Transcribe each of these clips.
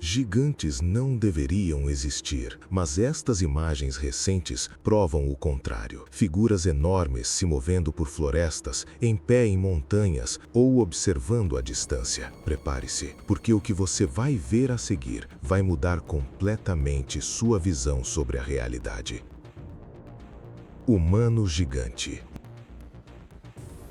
Gigantes não deveriam existir, mas estas imagens recentes provam o contrário. Figuras enormes se movendo por florestas, em pé em montanhas ou observando à distância. Prepare-se, porque o que você vai ver a seguir vai mudar completamente sua visão sobre a realidade. Humano gigante.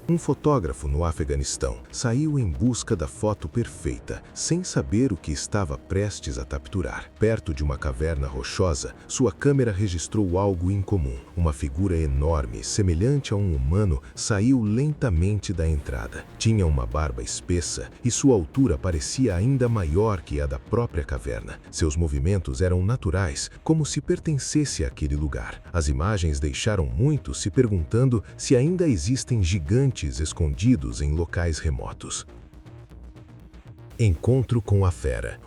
Um fotógrafo no Afeganistão saiu em busca da foto perfeita, sem saber o que estava prestes a capturar. Perto de uma caverna rochosa, sua câmera registrou algo incomum. Uma figura enorme, semelhante a um humano, saiu lentamente da entrada. Tinha uma barba espessa e sua altura parecia ainda maior que a da própria caverna. Seus movimentos eram naturais, como se pertencesse àquele lugar. As imagens deixaram muitos se perguntando se ainda existem gigantes escondidos em locais remotos. Encontro com a fera.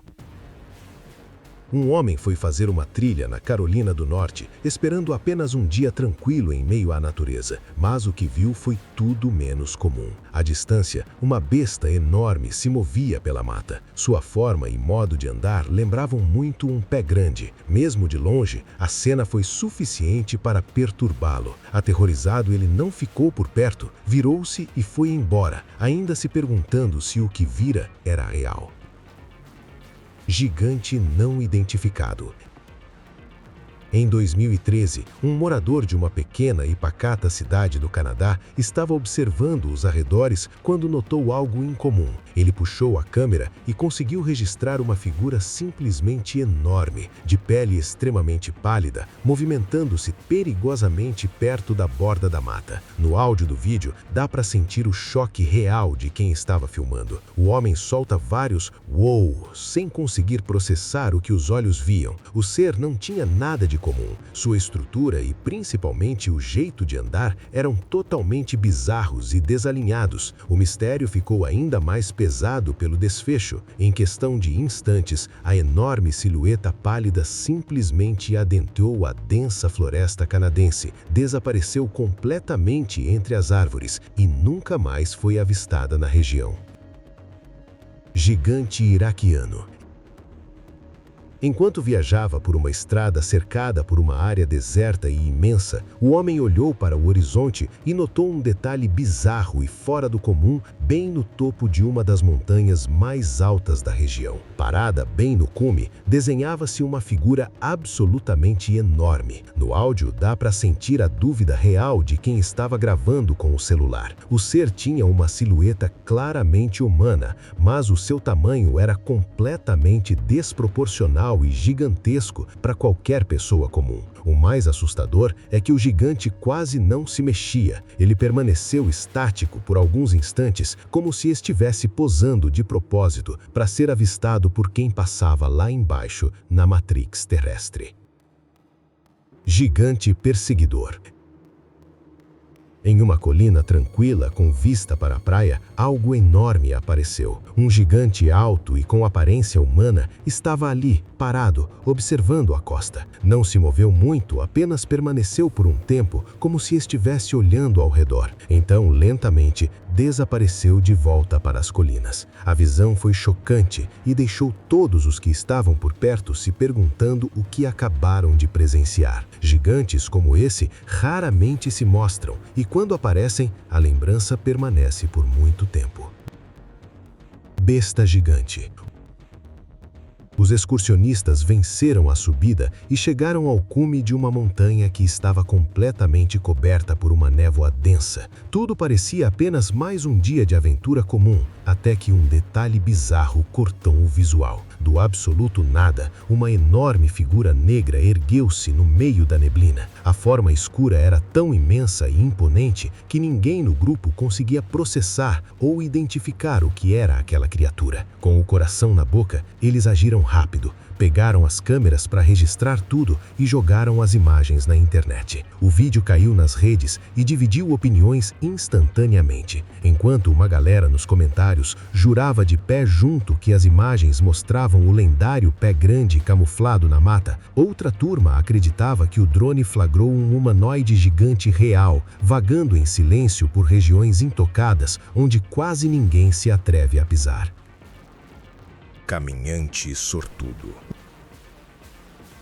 Um homem foi fazer uma trilha na Carolina do Norte, esperando apenas um dia tranquilo em meio à natureza, mas o que viu foi tudo menos comum. À distância, uma besta enorme se movia pela mata. Sua forma e modo de andar lembravam muito um pé grande. Mesmo de longe, a cena foi suficiente para perturbá-lo. Aterrorizado, ele não ficou por perto, virou-se e foi embora, ainda se perguntando se o que vira era real. Gigante não identificado. Em 2013, um morador de uma pequena e pacata cidade do Canadá estava observando os arredores quando notou algo incomum. Ele puxou a câmera e conseguiu registrar uma figura simplesmente enorme, de pele extremamente pálida, movimentando-se perigosamente perto da borda da mata. No áudio do vídeo, dá para sentir o choque real de quem estava filmando. O homem solta vários "uou", sem conseguir processar o que os olhos viam. O ser não tinha nada de comum. Sua estrutura e principalmente o jeito de andar eram totalmente bizarros e desalinhados. O mistério ficou ainda mais pesado pelo desfecho. Em questão de instantes, a enorme silhueta pálida simplesmente adentrou a densa floresta canadense, desapareceu completamente entre as árvores e nunca mais foi avistada na região. Gigante iraquiano. Enquanto viajava por uma estrada cercada por uma área deserta e imensa, o homem olhou para o horizonte e notou um detalhe bizarro e fora do comum bem no topo de uma das montanhas mais altas da região. Parada bem no cume, desenhava-se uma figura absolutamente enorme. No áudio dá para sentir a dúvida real de quem estava gravando com o celular. O ser tinha uma silhueta claramente humana, mas o seu tamanho era completamente desproporcional e gigantesco para qualquer pessoa comum. O mais assustador é que o gigante quase não se mexia. Ele permaneceu estático por alguns instantes, como se estivesse posando de propósito para ser avistado por quem passava lá embaixo na Matrix terrestre. Gigante perseguidor. Em uma colina tranquila com vista para a praia, algo enorme apareceu. Um gigante alto e com aparência humana estava ali, parado, observando a costa. Não se moveu muito, apenas permaneceu por um tempo, como se estivesse olhando ao redor. Então, lentamente, desapareceu de volta para as colinas. A visão foi chocante e deixou todos os que estavam por perto se perguntando o que acabaram de presenciar. Gigantes como esse raramente se mostram e quando aparecem, a lembrança permanece por muito tempo. Besta gigante. Os excursionistas venceram a subida e chegaram ao cume de uma montanha que estava completamente coberta por uma névoa densa. Tudo parecia apenas mais um dia de aventura comum, até que um detalhe bizarro cortou o visual. Do absoluto nada, uma enorme figura negra ergueu-se no meio da neblina. A forma escura era tão imensa e imponente que ninguém no grupo conseguia processar ou identificar o que era aquela criatura. Com o coração na boca, eles agiram rápido, pegaram as câmeras para registrar tudo e jogaram as imagens na internet. O vídeo caiu nas redes e dividiu opiniões instantaneamente. Enquanto uma galera nos comentários jurava de pé junto que as imagens mostravam o lendário pé grande camuflado na mata, outra turma acreditava que o drone flagrou um humanoide gigante real, vagando em silêncio por regiões intocadas onde quase ninguém se atreve a pisar. caminhante sortudo.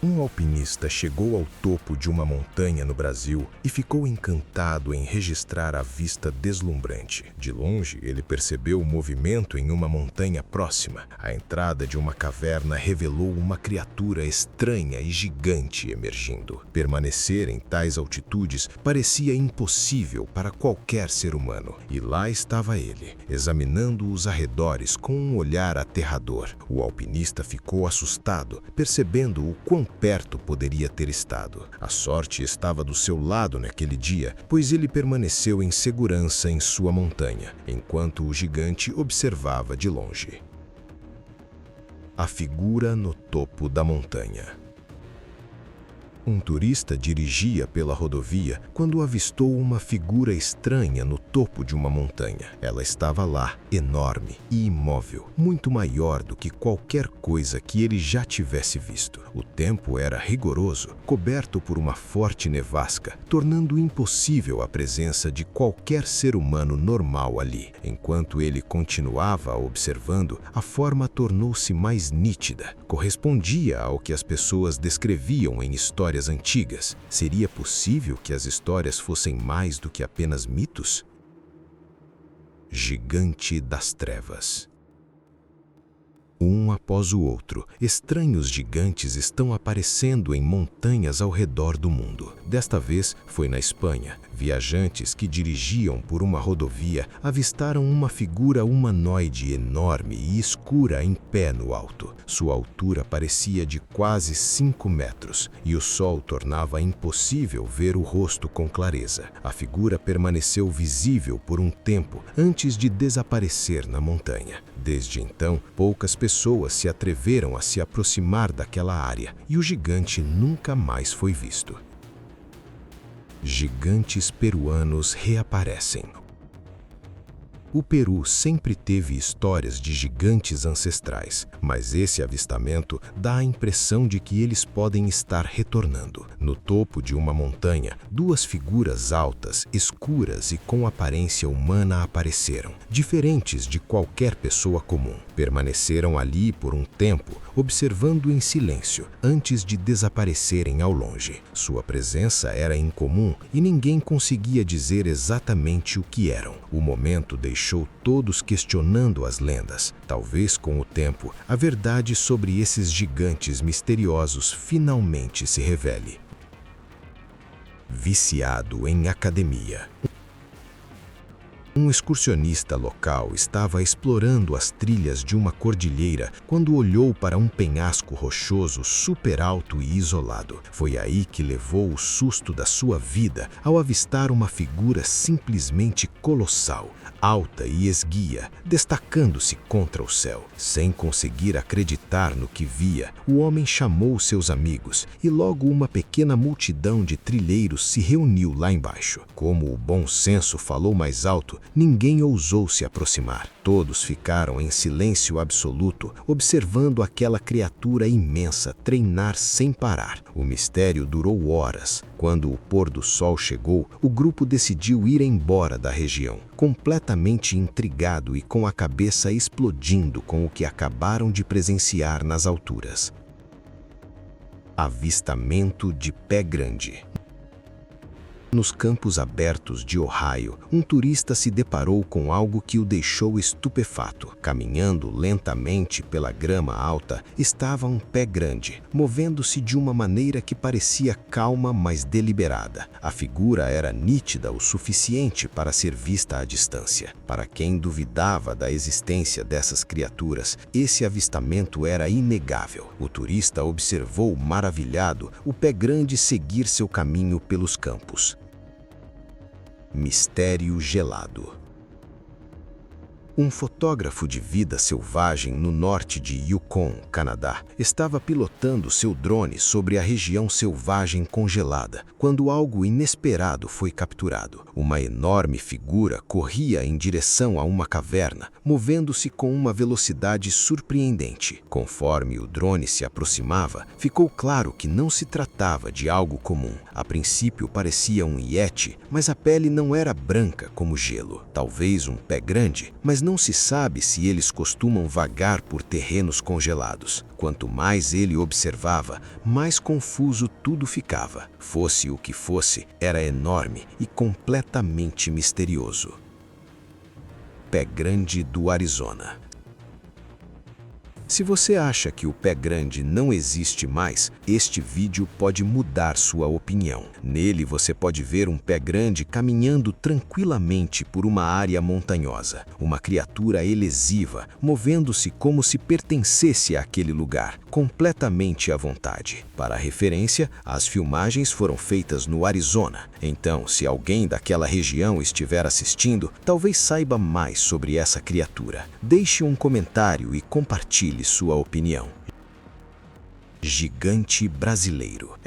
Um alpinista chegou ao topo de uma montanha no Brasil e ficou encantado em registrar a vista deslumbrante. De longe, ele percebeu o movimento em uma montanha próxima. A entrada de uma caverna revelou uma criatura estranha e gigante emergindo. Permanecer em tais altitudes parecia impossível para qualquer ser humano. E lá estava ele, examinando os arredores com um olhar aterrador. O alpinista ficou assustado, percebendo o quão perto poderia ter estado. A sorte estava do seu lado naquele dia, pois ele permaneceu em segurança em sua montanha, enquanto o gigante observava de longe. A figura no topo da montanha. Um turista dirigia pela rodovia quando avistou uma figura estranha no topo de uma montanha. Ela estava lá, enorme e imóvel, muito maior do que qualquer coisa que ele já tivesse visto. O tempo era rigoroso, coberto por uma forte nevasca, tornando impossível a presença de qualquer ser humano normal ali. Enquanto ele continuava observando, a forma tornou-se mais nítida. Correspondia ao que as pessoas descreviam em histórias antigas. Seria possível que as histórias fossem mais do que apenas mitos? Gigante das Trevas. Um após o outro, estranhos gigantes estão aparecendo em montanhas ao redor do mundo. Desta vez foi na Espanha. Viajantes que dirigiam por uma rodovia avistaram uma figura humanoide enorme e escura em pé no alto. Sua altura parecia de quase 5 metros e o sol tornava impossível ver o rosto com clareza. A figura permaneceu visível por um tempo antes de desaparecer na montanha. Desde então, poucas pessoas se atreveram a se aproximar daquela área e o gigante nunca mais foi visto. Gigantes peruanos reaparecem. O Peru sempre teve histórias de gigantes ancestrais, mas esse avistamento dá a impressão de que eles podem estar retornando. No topo de uma montanha, duas figuras altas, escuras e com aparência humana apareceram, diferentes de qualquer pessoa comum. Permaneceram ali por um tempo, observando em silêncio, antes de desaparecerem ao longe. Sua presença era incomum e ninguém conseguia dizer exatamente o que eram. O momento deixou todos questionando as lendas. Talvez com o tempo, a verdade sobre esses gigantes misteriosos finalmente se revele. Viciado em academia. Um excursionista local estava explorando as trilhas de uma cordilheira quando olhou para um penhasco rochoso super alto e isolado. Foi aí que levou o susto da sua vida ao avistar uma figura simplesmente colossal, alta e esguia, destacando-se contra o céu. Sem conseguir acreditar no que via, o homem chamou seus amigos e logo uma pequena multidão de trilheiros se reuniu lá embaixo. Como o bom senso falou mais alto, ninguém ousou se aproximar. Todos ficaram em silêncio absoluto, observando aquela criatura imensa treinar sem parar. O mistério durou horas. Quando o pôr do sol chegou, o grupo decidiu ir embora da região, completamente intrigado e com a cabeça explodindo com o que acabaram de presenciar nas alturas. Avistamento de Pé Grande. Nos campos abertos de Ohio, um turista se deparou com algo que o deixou estupefato. Caminhando lentamente pela grama alta, estava um pé grande, movendo-se de uma maneira que parecia calma, mas deliberada. A figura era nítida o suficiente para ser vista à distância. Para quem duvidava da existência dessas criaturas, esse avistamento era inegável. O turista observou maravilhado o pé grande seguir seu caminho pelos campos. Mistério gelado. Um fotógrafo de vida selvagem no norte de Yukon, Canadá, estava pilotando seu drone sobre a região selvagem congelada, quando algo inesperado foi capturado. Uma enorme figura corria em direção a uma caverna, movendo-se com uma velocidade surpreendente. Conforme o drone se aproximava, ficou claro que não se tratava de algo comum. A princípio parecia um yeti, mas a pele não era branca como gelo. Talvez um pé grande, mas não se sabe se eles costumam vagar por terrenos congelados. Quanto mais ele observava, mais confuso tudo ficava. Fosse o que fosse, era enorme e completamente misterioso. Pé Grande do Arizona. Se você acha que o Pé Grande não existe mais, este vídeo pode mudar sua opinião. Nele você pode ver um pé grande caminhando tranquilamente por uma área montanhosa. Uma criatura elesiva, movendo-se como se pertencesse àquele lugar, completamente à vontade. Para referência, as filmagens foram feitas no Arizona. Então, se alguém daquela região estiver assistindo, talvez saiba mais sobre essa criatura. Deixe um comentário e compartilhe sua opinião. Gigante brasileiro.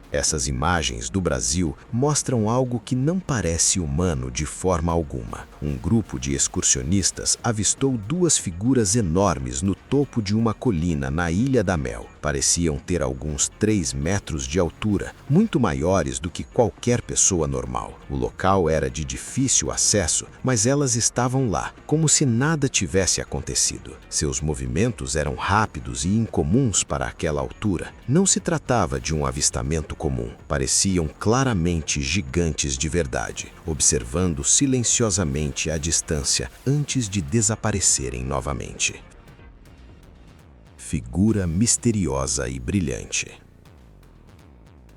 Essas imagens do Brasil mostram algo que não parece humano de forma alguma. Um grupo de excursionistas avistou duas figuras enormes no topo de uma colina na Ilha da Mel. Pareciam ter alguns 3 metros de altura, muito maiores do que qualquer pessoa normal. O local era de difícil acesso, mas elas estavam lá, como se nada tivesse acontecido. Seus movimentos eram rápidos e incomuns para aquela altura. Não se tratava de um avistamento comum. Pareciam claramente gigantes de verdade, observando silenciosamente à distância antes de desaparecerem novamente. Figura misteriosa e brilhante.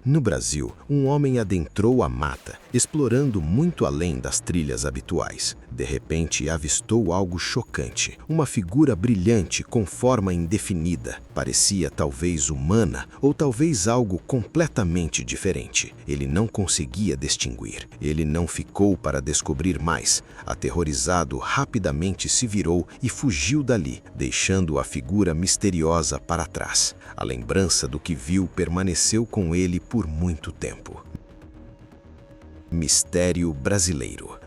No Brasil, um homem adentrou a mata, explorando muito além das trilhas habituais. De repente, avistou algo chocante. Uma figura brilhante com forma indefinida. Parecia talvez humana ou talvez algo completamente diferente. Ele não conseguia distinguir. Ele não ficou para descobrir mais. Aterrorizado, rapidamente se virou e fugiu dali, deixando a figura misteriosa para trás. A lembrança do que viu permaneceu com ele por muito tempo. Mistério brasileiro.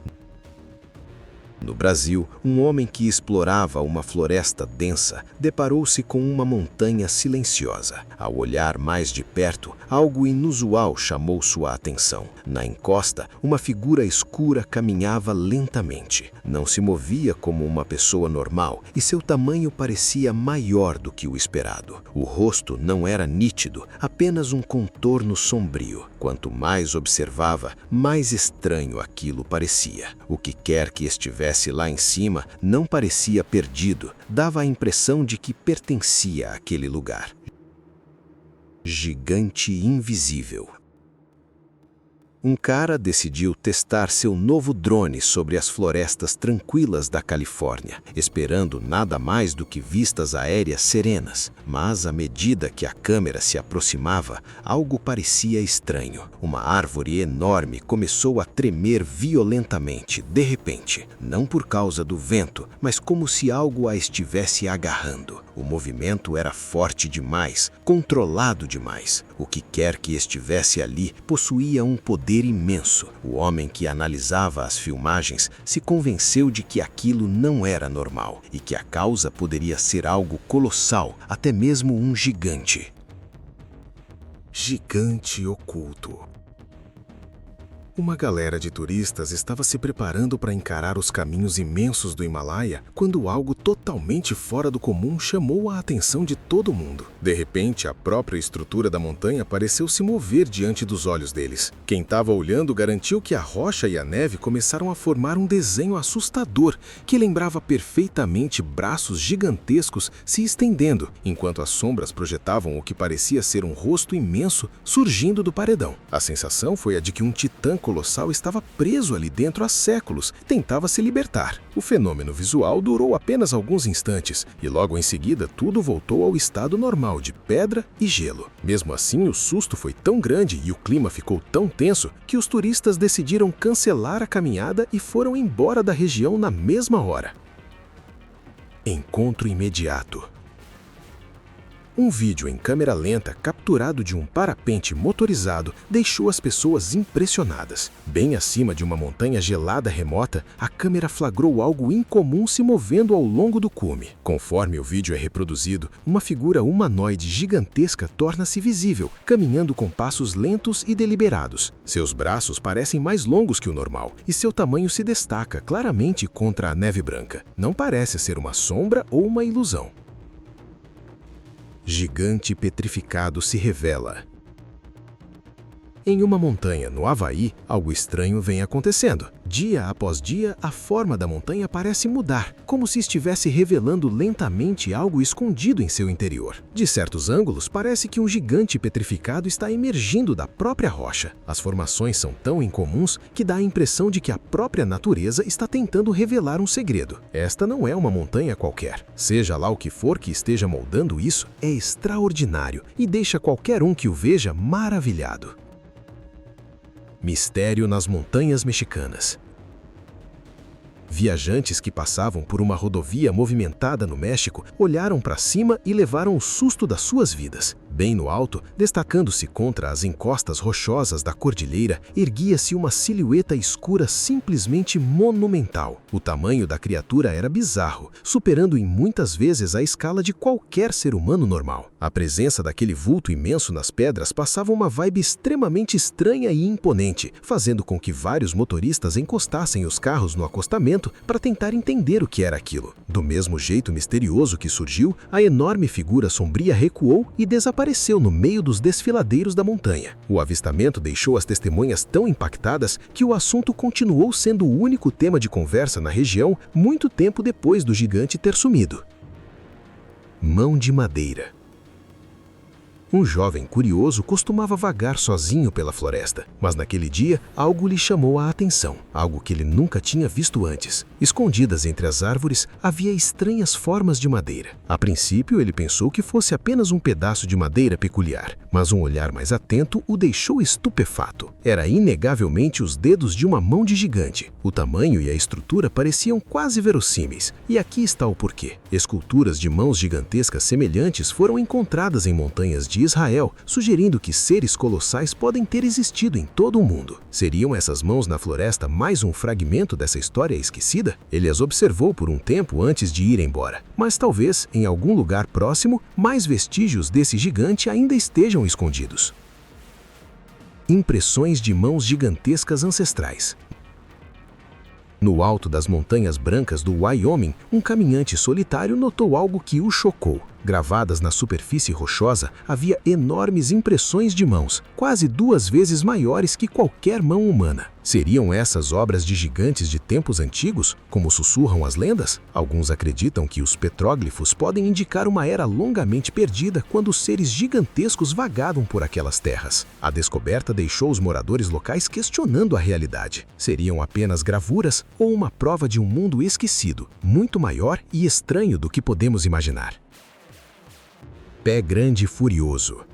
No Brasil, um homem que explorava uma floresta densa deparou-se com uma montanha silenciosa. Ao olhar mais de perto, algo inusual chamou sua atenção. Na encosta, uma figura escura caminhava lentamente. Não se movia como uma pessoa normal e seu tamanho parecia maior do que o esperado. O rosto não era nítido, apenas um contorno sombrio. Quanto mais observava, mais estranho aquilo parecia. O que quer que estivesse lá em cima não parecia perdido, dava a impressão de que pertencia àquele lugar. Gigante invisível. Um cara decidiu testar seu novo drone sobre as florestas tranquilas da Califórnia, esperando nada mais do que vistas aéreas serenas. Mas, à medida que a câmera se aproximava, algo parecia estranho. Uma árvore enorme começou a tremer violentamente, de repente, não por causa do vento, mas como se algo a estivesse agarrando. O movimento era forte demais, controlado demais. O que quer que estivesse ali possuía um poder imenso. O homem que analisava as filmagens se convenceu de que aquilo não era normal e que a causa poderia ser algo colossal, até mesmo um gigante. Gigante oculto. Uma galera de turistas estava se preparando para encarar os caminhos imensos do Himalaia quando algo totalmente fora do comum chamou a atenção de todo mundo. De repente, a própria estrutura da montanha pareceu se mover diante dos olhos deles. Quem estava olhando garantiu que a rocha e a neve começaram a formar um desenho assustador que lembrava perfeitamente braços gigantescos se estendendo, enquanto as sombras projetavam o que parecia ser um rosto imenso surgindo do paredão. A sensação foi a de que um titã colossal estava preso ali dentro há séculos, tentava se libertar. O fenômeno visual durou apenas alguns instantes e logo em seguida tudo voltou ao estado normal de pedra e gelo. Mesmo assim, o susto foi tão grande e o clima ficou tão tenso que os turistas decidiram cancelar a caminhada e foram embora da região na mesma hora. Encontro imediato. Um vídeo em câmera lenta capturado de um parapente motorizado deixou as pessoas impressionadas. Bem acima de uma montanha gelada remota, a câmera flagrou algo incomum se movendo ao longo do cume. Conforme o vídeo é reproduzido, uma figura humanoide gigantesca torna-se visível, caminhando com passos lentos e deliberados. Seus braços parecem mais longos que o normal, e seu tamanho se destaca claramente contra a neve branca. Não parece ser uma sombra ou uma ilusão. Gigante petrificado se revela. Em uma montanha no Havaí, algo estranho vem acontecendo. Dia após dia, a forma da montanha parece mudar, como se estivesse revelando lentamente algo escondido em seu interior. De certos ângulos, parece que um gigante petrificado está emergindo da própria rocha. As formações são tão incomuns que dá a impressão de que a própria natureza está tentando revelar um segredo. Esta não é uma montanha qualquer. Seja lá o que for que esteja moldando isso, é extraordinário e deixa qualquer um que o veja maravilhado. Mistério nas montanhas mexicanas. Viajantes que passavam por uma rodovia movimentada no México olharam para cima e levaram o susto das suas vidas. Bem no alto, destacando-se contra as encostas rochosas da cordilheira, erguia-se uma silhueta escura simplesmente monumental. O tamanho da criatura era bizarro, superando em muitas vezes a escala de qualquer ser humano normal. A presença daquele vulto imenso nas pedras passava uma vibe extremamente estranha e imponente, fazendo com que vários motoristas encostassem os carros no acostamento para tentar entender o que era aquilo. Do mesmo jeito misterioso que surgiu, a enorme figura sombria recuou e desapareceu no meio dos desfiladeiros da montanha. O avistamento deixou as testemunhas tão impactadas que o assunto continuou sendo o único tema de conversa na região muito tempo depois do gigante ter sumido. Mão de madeira. Um jovem curioso costumava vagar sozinho pela floresta, mas naquele dia algo lhe chamou a atenção, algo que ele nunca tinha visto antes. Escondidas entre as árvores havia estranhas formas de madeira. A princípio ele pensou que fosse apenas um pedaço de madeira peculiar, mas um olhar mais atento o deixou estupefato. Era inegavelmente os dedos de uma mão de gigante. O tamanho e a estrutura pareciam quase verossímeis, e aqui está o porquê. Esculturas de mãos gigantescas semelhantes foram encontradas em montanhas de Israel, sugerindo que seres colossais podem ter existido em todo o mundo. Seriam essas mãos na floresta mais um fragmento dessa história esquecida? Ele as observou por um tempo antes de ir embora, mas talvez, em algum lugar próximo, mais vestígios desse gigante ainda estejam escondidos. Impressões de mãos gigantescas ancestrais. No alto das montanhas brancas do Wyoming, um caminhante solitário notou algo que o chocou. Gravadas na superfície rochosa, havia enormes impressões de mãos, quase 2 vezes maiores que qualquer mão humana. Seriam essas obras de gigantes de tempos antigos, como sussurram as lendas? Alguns acreditam que os petróglifos podem indicar uma era longamente perdida quando seres gigantescos vagavam por aquelas terras. A descoberta deixou os moradores locais questionando a realidade. Seriam apenas gravuras ou uma prova de um mundo esquecido, muito maior e estranho do que podemos imaginar? Pé Grande Furioso.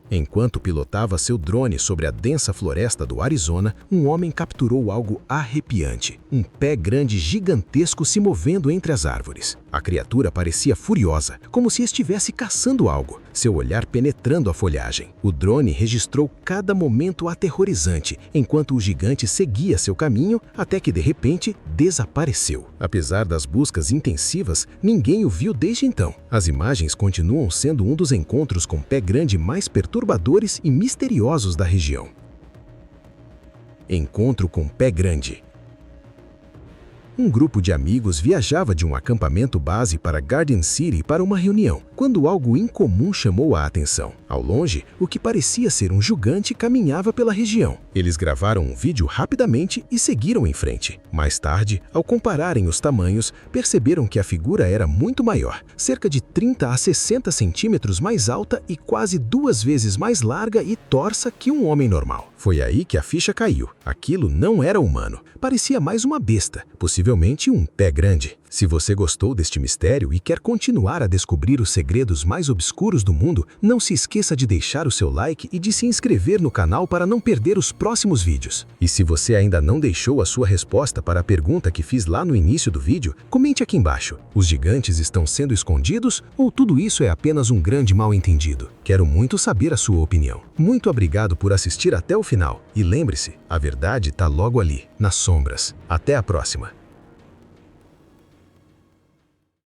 Enquanto pilotava seu drone sobre a densa floresta do Arizona, um homem capturou algo arrepiante. Um pé grande gigantesco se movendo entre as árvores. A criatura parecia furiosa, como se estivesse caçando algo, seu olhar penetrando a folhagem. O drone registrou cada momento aterrorizante, enquanto o gigante seguia seu caminho até que, de repente, desapareceu. Apesar das buscas intensivas, ninguém o viu desde então. As imagens continuam sendo um dos encontros com pé grande mais perturbadores e misteriosos da região. Encontro com pé grande. Um grupo de amigos viajava de um acampamento base para Garden City para uma reunião, quando algo incomum chamou a atenção. Ao longe, o que parecia ser um gigante caminhava pela região. Eles gravaram um vídeo rapidamente e seguiram em frente. Mais tarde, ao compararem os tamanhos, perceberam que a figura era muito maior, cerca de 30 a 60 centímetros mais alta e quase 2 vezes mais larga e torsa que um homem normal. Foi aí que a ficha caiu. Aquilo não era humano, parecia mais uma besta, possivelmente possivelmente um pé grande. Se você gostou deste mistério e quer continuar a descobrir os segredos mais obscuros do mundo, não se esqueça de deixar o seu like e de se inscrever no canal para não perder os próximos vídeos. E se você ainda não deixou a sua resposta para a pergunta que fiz lá no início do vídeo, comente aqui embaixo. Os gigantes estão sendo escondidos ou tudo isso é apenas um grande mal-entendido? Quero muito saber a sua opinião. Muito obrigado por assistir até o final. E lembre-se, a verdade está logo ali, nas sombras. Até a próxima!